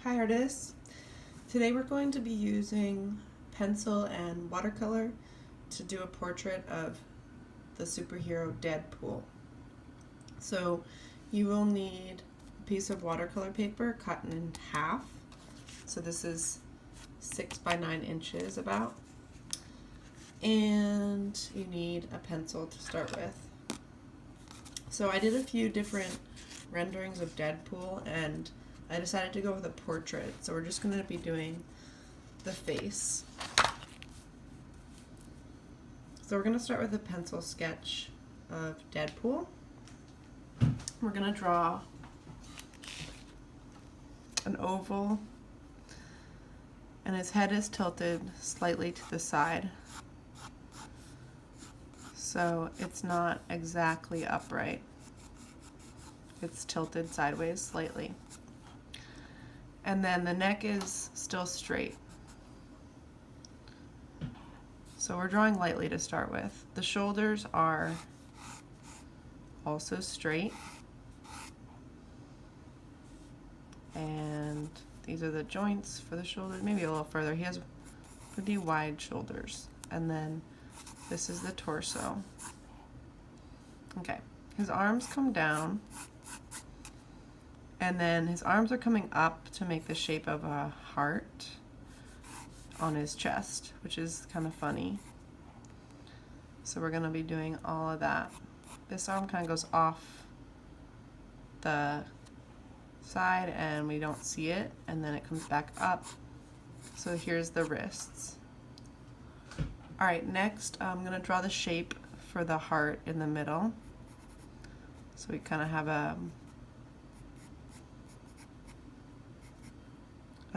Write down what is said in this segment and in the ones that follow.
Hi artists! Today we're going to be using pencil and watercolor to do a portrait of the superhero Deadpool. So you will need a piece of watercolor paper cut in half. So this is 6 by 9 inches about. And you need a pencil to start with. So I did a few different renderings of Deadpool and I decided to go with a portrait, so we're just going to be doing the face. So we're going to start with a pencil sketch of Deadpool. We're going to draw an oval, and his head is tilted slightly to the side, so it's not exactly upright. It's tilted sideways slightly. And then the neck is still straight. So we're drawing lightly to start with. The shoulders are also straight. And these are the joints for the shoulders, maybe a little further. He has pretty wide shoulders. And then this is the torso. Okay, his arms come down. And then his arms are coming up to make the shape of a heart on his chest, which is kind of funny. So we're going to be doing all of that. This arm kind of goes off the side and we don't see it, and then it comes back up. So here's the wrists. Alright, next I'm going to draw the shape for the heart in the middle. So we kind of have a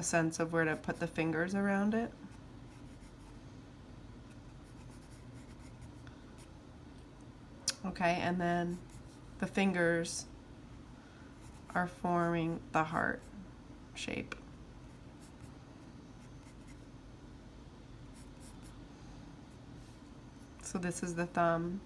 sense of where to put the fingers around it. Okay, and then the fingers are forming the heart shape. So this is the thumb.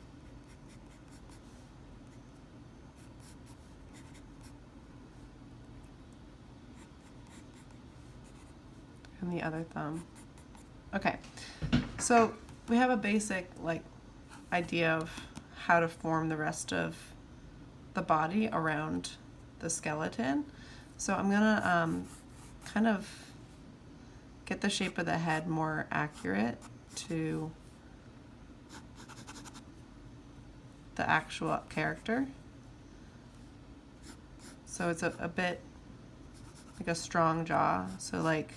And the other thumb. Okay, so we have a basic idea of how to form the rest of the body around the skeleton. So I'm gonna kind of get the shape of the head more accurate to the actual character. So it's a bit like a strong jaw, so like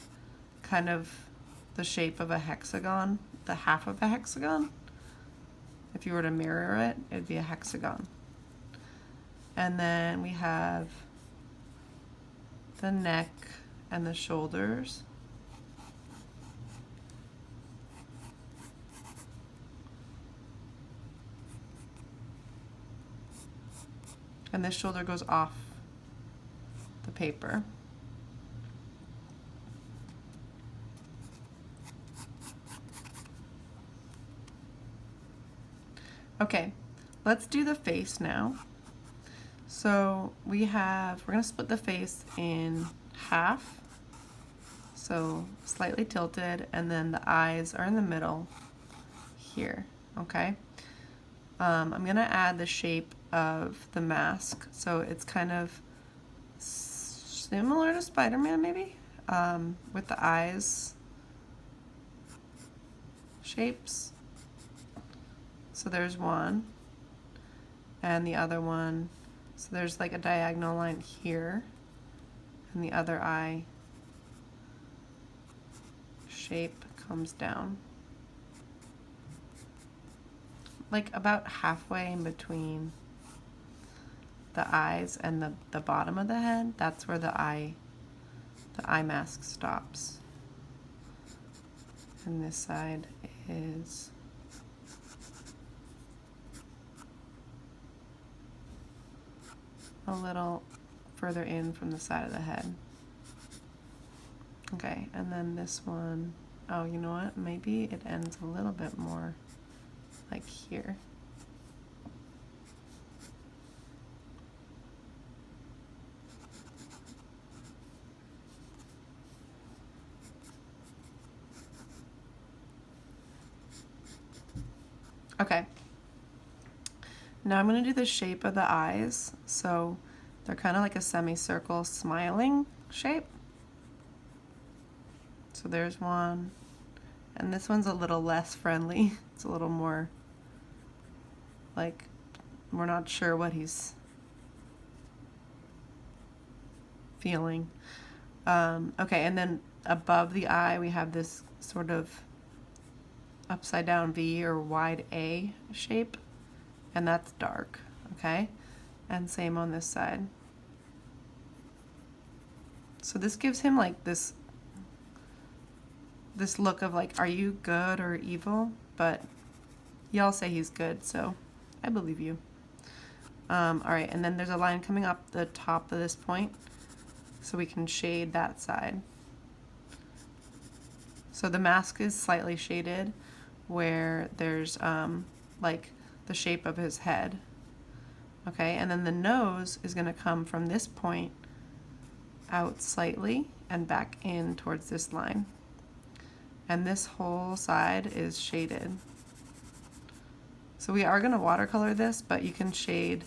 kind of the shape of a hexagon, the half of a hexagon. If you were to mirror it, it'd be a hexagon. And then we have the neck and the shoulders. And this shoulder goes off the paper. Okay, let's do the face now. So we're gonna split the face in half. So slightly tilted, and then the eyes are in the middle here, okay? I'm gonna add the shape of the mask. So it's kind of similar to Spider-Man maybe, with the eyes shapes. So there's one, and the other one, so there's like a diagonal line here, and the other eye shape comes down. Like about halfway in between the eyes and the bottom of the head, that's where the eye mask stops. And this side is a little further in from the side of the head. Okay, and then this one, oh, you know what? Maybe it ends a little bit more like here. Okay. Now I'm going to do the shape of the eyes. So they're kind of like a semicircle smiling shape. So there's one. And this one's a little less friendly. It's a little more like we're not sure what he's feeling. Okay, and then above the eye we have this sort of upside down V or wide A shape, and that's dark, okay? And same on this side. So this gives him like this look of like, are you good or evil? But y'all say he's good, so I believe you. All right, and then there's a line coming up the top of this point, so we can shade that side. So the mask is slightly shaded where there's like the shape of his head. Okay, and then the nose is going to come from this point out slightly and back in towards this line. And this whole side is shaded. So we are going to watercolor this, but you can shade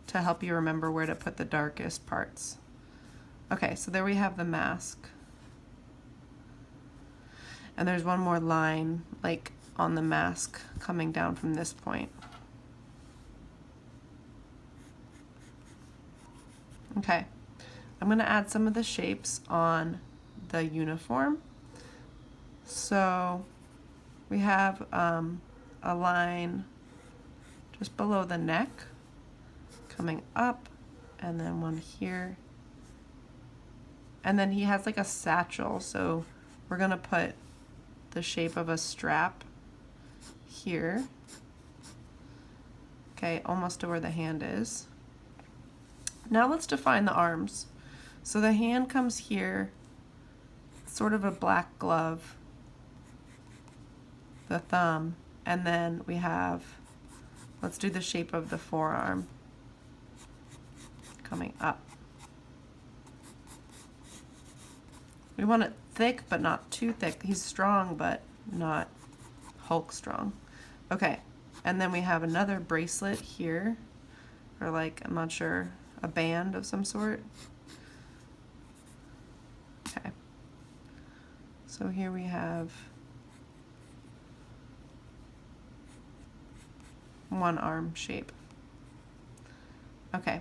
to help you remember where to put the darkest parts. Okay, so there we have the mask. And there's one more line like on the mask coming down from this point. Okay, I'm going to add some of the shapes on the uniform. So we have a line just below the neck coming up, and then one here. And then he has like a satchel, so we're going to put the shape of a strap here. Okay, almost to where the hand is. Now let's define the arms. So the hand comes here, sort of a black glove, the thumb, and then we have, let's do the shape of the forearm coming up. We want it thick, but not too thick. He's strong, but not Hulk strong. Okay, and then we have another bracelet here, or like, I'm not sure, a band of some sort. Okay, so here we have one arm shape. Okay,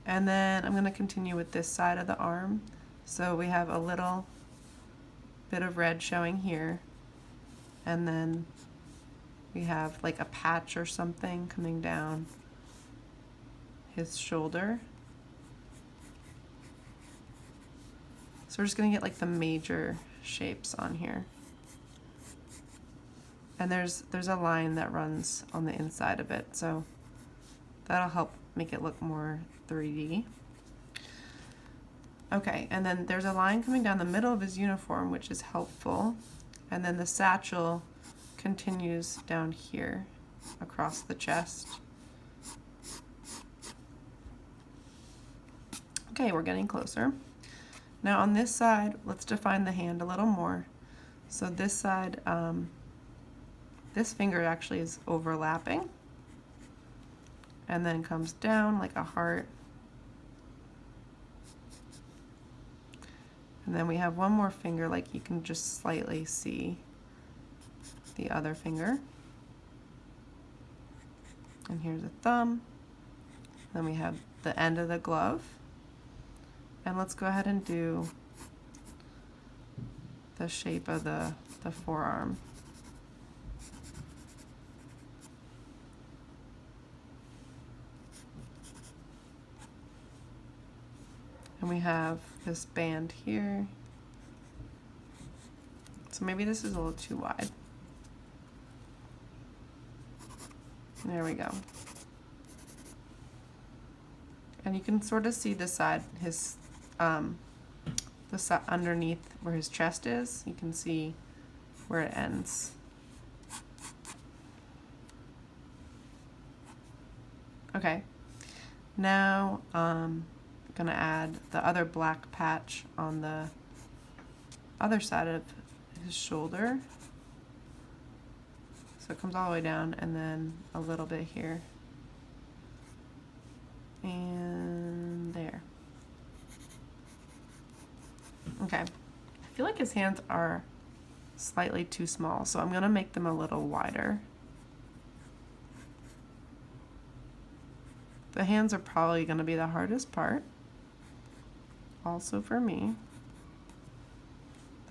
and then I'm going to continue with this side of the arm. So we have a little bit of red showing here, and then we have like a patch or something coming down his shoulder. So we're just going to get like the major shapes on here. And there's a line that runs on the inside of it, so that'll help make it look more 3D. Okay, and then there's a line coming down the middle of his uniform, which is helpful. And then the satchel continues down here across the chest. Okay, we're getting closer. Now on this side, let's define the hand a little more. So this side, this finger actually is overlapping and then comes down like a heart. And then we have one more finger, like you can just slightly see the other finger. And here's a thumb. Then we have the end of the glove. And let's go ahead and do the shape of the forearm. And we have this band here. So maybe this is a little too wide. There we go. And you can sort of see the side, his, the side underneath where his chest is. You can see where it ends. Okay. Now, gonna add the other black patch on the other side of his shoulder. So So it comes all the way down and then a little bit here. And there. Okay. I feel like his hands are slightly too small, so I'm going to make them a little wider. The hands are probably going to be the hardest part. Also for me.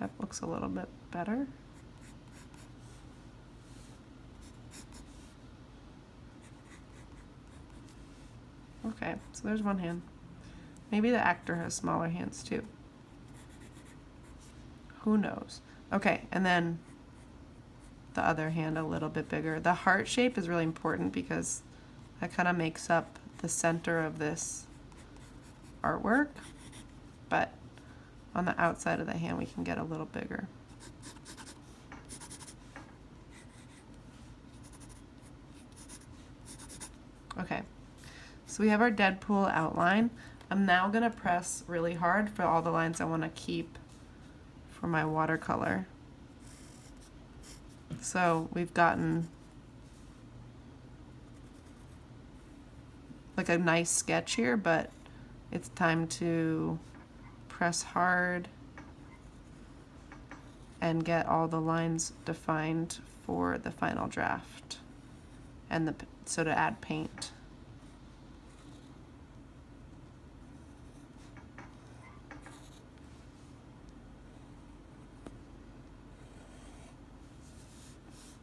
That looks a little bit better. Okay, so there's one hand. Maybe the actor has smaller hands too. Who knows? Okay, and then the other hand a little bit bigger. The heart shape is really important because that kind of makes up the center of this artwork, but on the outside of the hand we can get a little bigger. Okay, so we have our Deadpool outline. I'm now going to press really hard for all the lines I want to keep for my watercolor. So we've gotten like a nice sketch here, but it's time to press hard and get all the lines defined for the final draft, and so to add paint.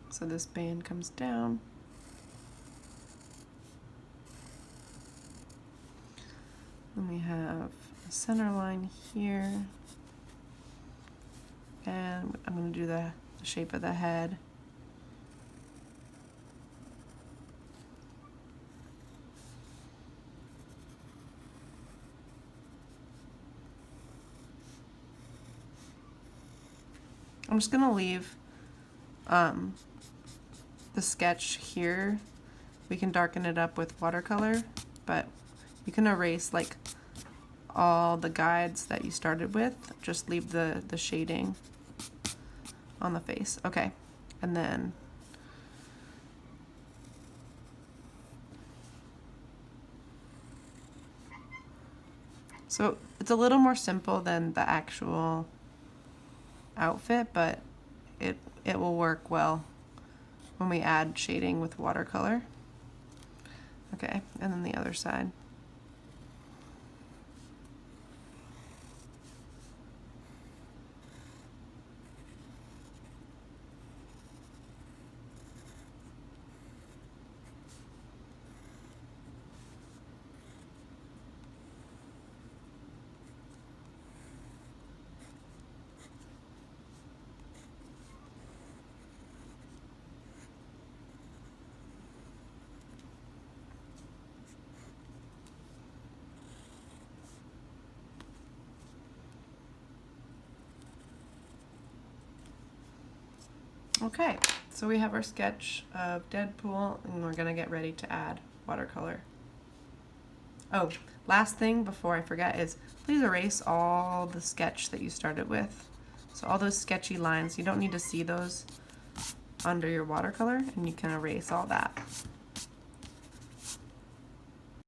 So this band comes down. Then we have a center line here. And I'm going to do the shape of the head. I'm just going to leave the sketch here. We can darken it up with watercolor, but you can erase like all the guides that you started with. Just leave the shading on the face. Okay, and then so it's a little more simple than the actual outfit, but it will work well when we add shading with watercolor. Okay, and then the other side. Okay, so we have our sketch of Deadpool, and we're gonna get ready to add watercolor. Oh, last thing before I forget is please erase all the sketch that you started with. So all those sketchy lines, you don't need to see those under your watercolor, and you can erase all that.